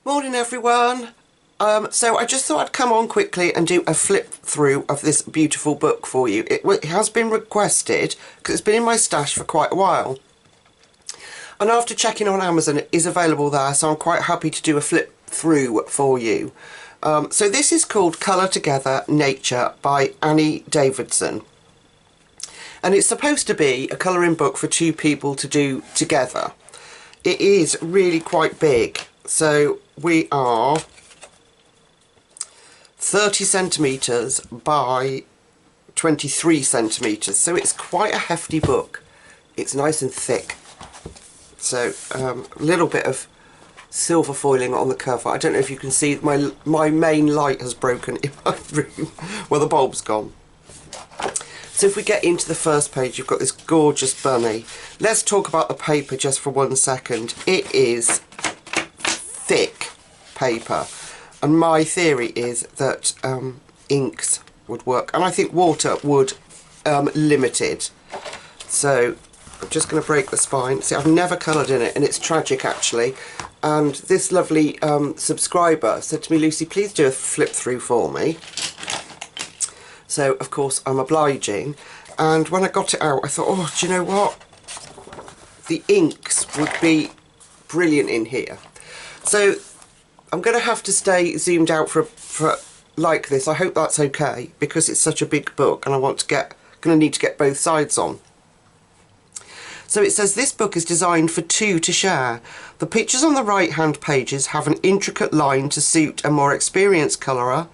Morning everyone. So I just thought I'd come on quickly and do a flip through of this beautiful book for you. It has been requested because it's been in my stash for quite a while. And after checking on Amazon, it is available there, so I'm quite happy to do a flip through for you. So this is called Colour Together Nature by Annie Davidson. And it's supposed to be a colouring book for two people to do together. It is really quite big. So we are 30 centimetres by 23 centimetres. So it's quite a hefty book. It's nice and thick. So a little bit of silver foiling on the cover. I don't know if you can see my main light has broken in my room. Well, the bulb's gone. So if we get into the first page, you've got this gorgeous bunny. Let's talk about the paper just for 1 second. It is thick paper, and my theory is that inks would work, and I think water would limited. So I'm just going to break the spine. See, I've never coloured in it, and it's tragic actually. And this lovely subscriber said to me, Lucy, please do a flip through for me. So of course I'm obliging, and when I got it out I thought, oh, do you know what, the inks would be brilliant in here. So I'm going to have to stay zoomed out for like this. I hope that's okay, because it's such a big book and I want to going to need to get both sides on. So it says this book is designed for two to share. The pictures on the right hand pages have an intricate line to suit a more experienced colourer.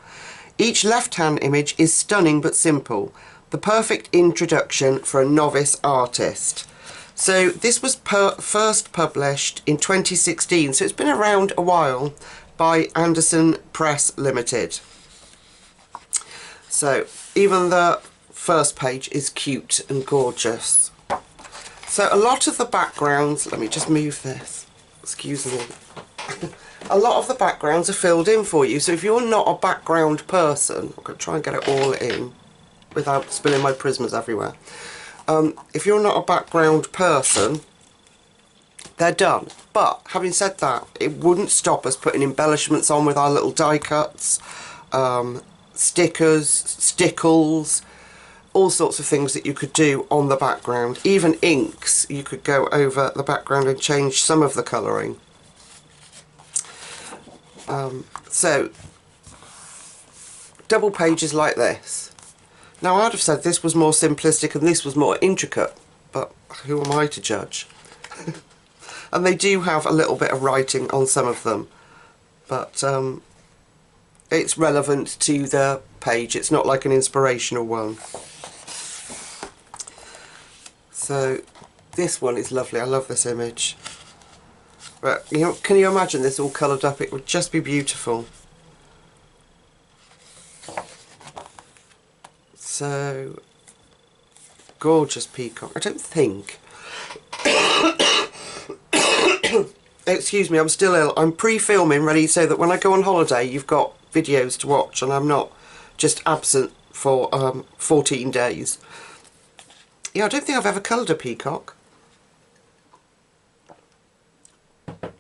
Each left hand image is stunning but simple. The perfect introduction for a novice artist. So this was first published in 2016, so it's been around a while, by Anderson Press Limited. So even the first page is cute and gorgeous. So a lot of the backgrounds, let me just move this, excuse me. A lot of the backgrounds are filled in for you, so if you're not a background person, I'm going to try and get it all in without spilling my Prismas everywhere. If you're not a background person, they're done. But having said that, it wouldn't stop us putting embellishments on with our little die cuts, stickers, stickles, all sorts of things that you could do on the background. Even inks, you could go over the background and change some of the colouring. So double pages like this. Now I'd have said this was more simplistic and this was more intricate, but who am I to judge? And they do have a little bit of writing on some of them, but it's relevant to the page. It's not like an inspirational one. So this one is lovely. I love this image. But you know, can you imagine this all coloured up? It would just be beautiful. So gorgeous peacock. I don't think. Excuse me, I'm still ill. I'm pre-filming ready so that when I go on holiday you've got videos to watch and I'm not just absent for 14 days. Yeah, I don't think I've ever coloured a peacock.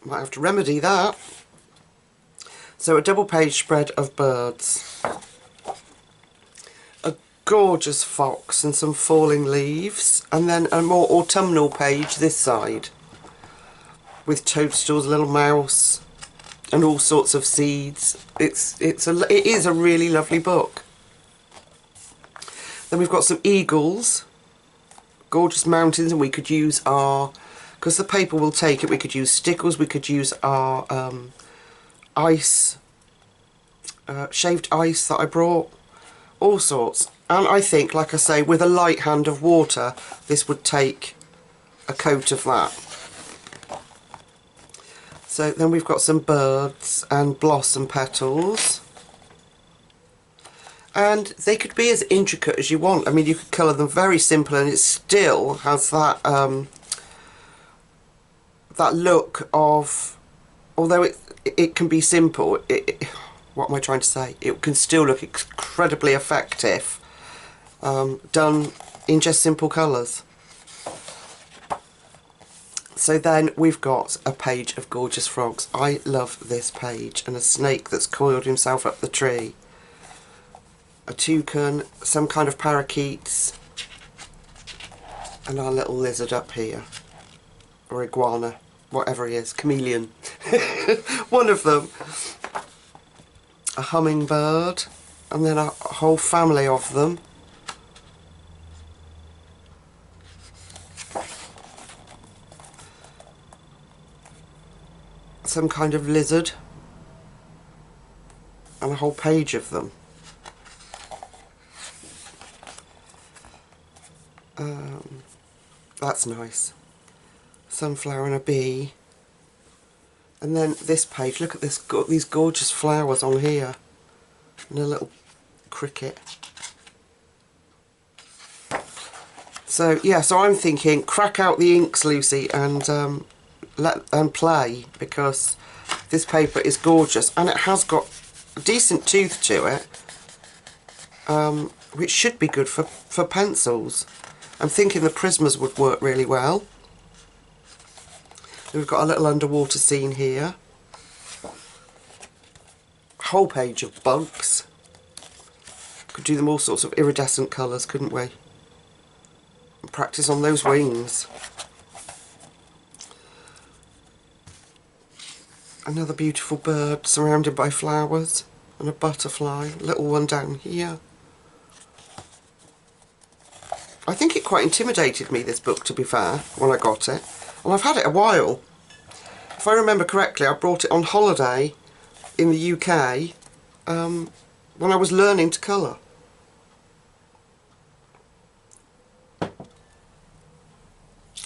Might have to remedy that. So a double page spread of birds. A gorgeous fox and some falling leaves. And then a more autumnal page this side, with toadstools, a little mouse, and all sorts of seeds. It is a really lovely book. Then we've got some eagles, gorgeous mountains, and we could use our, because the paper will take it, we could use stickles, we could use our ice, shaved ice that I brought, all sorts. And I think, like I say, with a light hand of water, this would take a coat of that. So then we've got some birds and blossom petals. And they could be as intricate as you want. I mean, you could colour them very simple and it still has that that look of, although it can be simple, what am I trying to say? It can still look incredibly effective, done in just simple colours. So then we've got a page of gorgeous frogs. I love this page. And a snake that's coiled himself up the tree. A toucan, some kind of parakeets, and our little lizard up here. Or iguana, whatever he is, chameleon. One of them. A hummingbird, and then a whole family of them. Some kind of lizard, and a whole page of them. That's nice. Sunflower and a bee. And then this page, look at this, these gorgeous flowers on here. And a little cricket. So yeah, so I'm thinking, crack out the inks, Lucy, and play, because this paper is gorgeous and it has got a decent tooth to it, which should be good for pencils. I'm thinking the Prismas would work really well. We've got a little underwater scene here. Whole page of bugs. Could do them all sorts of iridescent colours, couldn't we? And practice on those wings. Another beautiful bird surrounded by flowers. And a butterfly, little one down here. I think it quite intimidated me, this book, to be fair, when I got it. And I've had it a while. If I remember correctly, I brought it on holiday in the UK when I was learning to colour.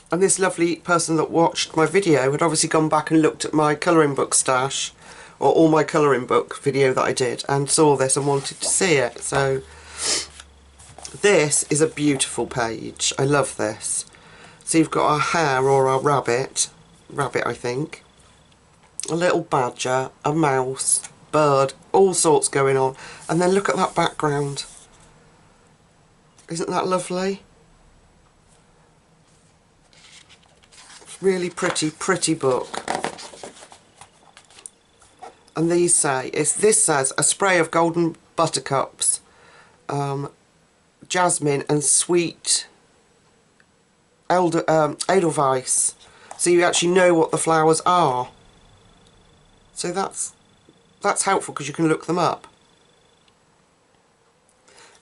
And this lovely person that watched my video had obviously gone back and looked at my colouring book stash, or all my colouring book video that I did, and saw this and wanted to see it. So this is a beautiful page. I love this. So you've got a hare or a rabbit I think, a little badger, a mouse, bird, all sorts going on. And then look at that background. Isn't that lovely? Really pretty book. And these say, this says a spray of golden buttercups, jasmine and sweet edelweiss, so you actually know what the flowers are. So that's helpful, because you can look them up.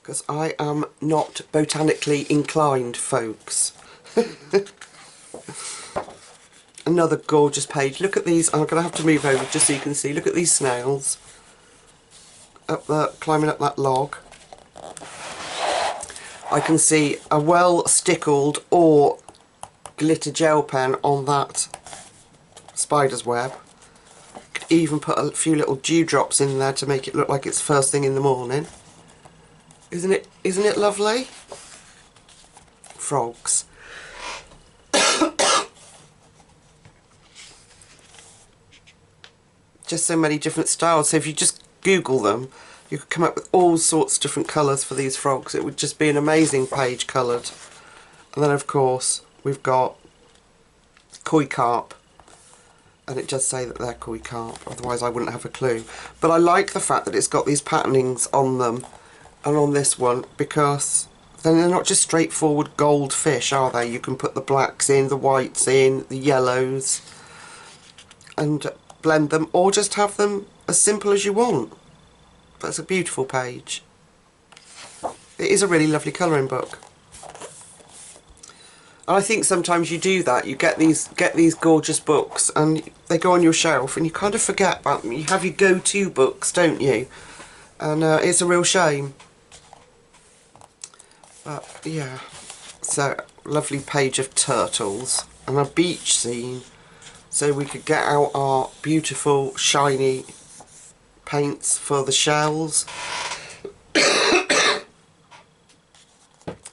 Because I am not botanically inclined, folks. Another gorgeous page. Look at these. I'm going to have to move over just so you can see. Look at these snails up there, climbing up that log. I can see a well stickled or glitter gel pen on that spider's web. Could even put a few little dewdrops in there to make it look like it's first thing in the morning. Isn't it lovely? Frogs. Just so many different styles. So if you just Google them, you could come up with all sorts of different colours for these frogs. It would just be an amazing page coloured. And then of course we've got koi carp, and it does say that they're koi carp, otherwise I wouldn't have a clue. But I like the fact that it's got these patternings on them and on this one, because then they're not just straightforward gold fish, are they? You can put the blacks in, the whites in, the yellows, and blend them, or just have them as simple as you want. That's a beautiful page. It is a really lovely colouring book. And I think sometimes you do that. You get these gorgeous books and they go on your shelf and you kind of forget about them. You have your go-to books, don't you? And it's a real shame. But yeah, so lovely page of turtles and a beach scene. So we could get out our beautiful shiny paints for the shells and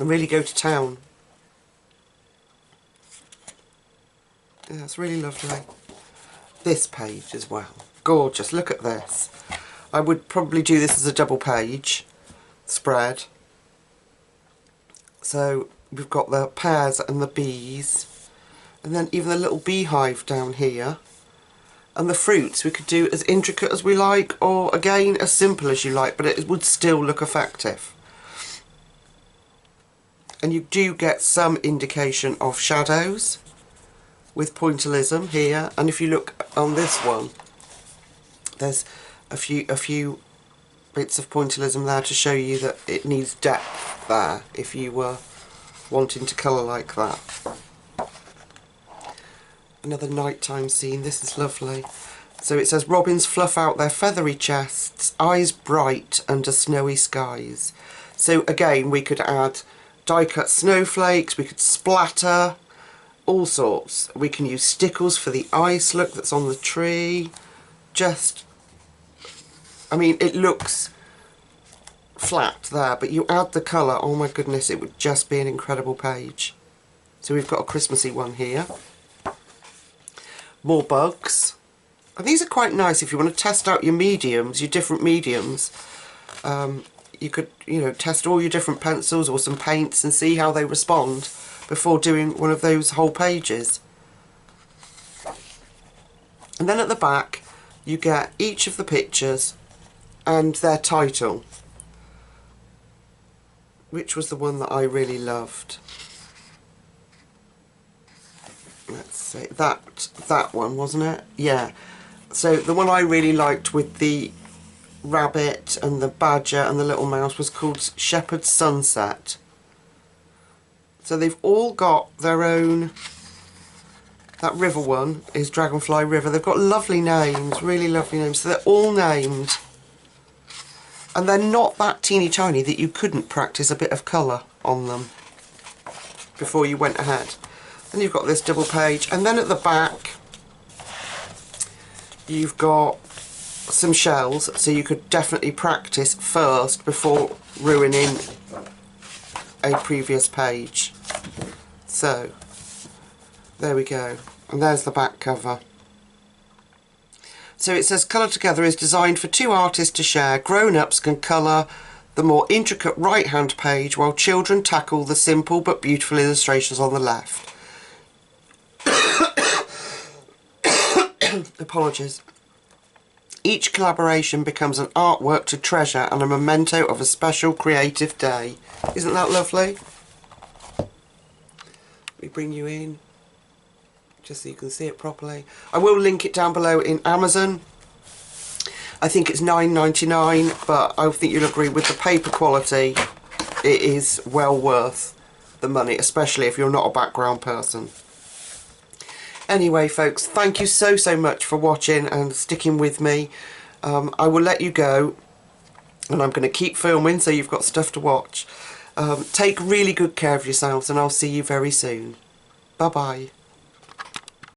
really go to town. Yeah, it's really lovely. This page as well. Gorgeous. Look at this. I would probably do this as a double page spread. So we've got the pears and the bees. And then even the little beehive down here. And the fruits we could do as intricate as we like, or again as simple as you like, but it would still look effective. And you do get some indication of shadows with pointillism here, and if you look on this one, there's a few bits of pointillism there to show you that it needs depth there if you were wanting to colour like that. Another nighttime scene. This is lovely. So it says, robins fluff out their feathery chests, eyes bright under snowy skies. So again, we could add die-cut snowflakes, we could splatter, all sorts. We can use stickles for the ice look that's on the tree. Just, I mean, it looks flat there, but you add the colour, oh my goodness, it would just be an incredible page. So we've got a Christmassy one here. More bugs. And these are quite nice if you want to test out your mediums, your different mediums. You could, you know, test all your different pencils or some paints and see how they respond before doing one of those whole pages. And then at the back you get each of the pictures and their title, which was the one that I really loved. Let's see, that one, wasn't it? Yeah. So the one I really liked with the rabbit and the badger and the little mouse was called Shepherd's Sunset. So they've all got their own. That river one is Dragonfly River. They've got lovely names, really lovely names. So they're all named. And they're not that teeny tiny that you couldn't practice a bit of colour on them before you went ahead. Then you've got this double page, and then at the back you've got some shells, so you could definitely practice first before ruining a previous page. So there we go, and there's the back cover. So it says Colour Together is designed for 2 artists to share. Grown-ups can colour the more intricate right-hand page while children tackle the simple but beautiful illustrations on the left. Apologies. Each collaboration becomes an artwork to treasure and a memento of a special creative day. Isn't that lovely? Let me bring you in just so you can see it properly. I will link it down below in Amazon. I think it's $9.99, but I think you'll agree with the paper quality. It is well worth the money, especially if you're not a background person. Anyway, folks, thank you so much for watching and sticking with me. I will let you go, and I'm going to keep filming so you've got stuff to watch. Take really good care of yourselves, and I'll see you very soon. Bye-bye.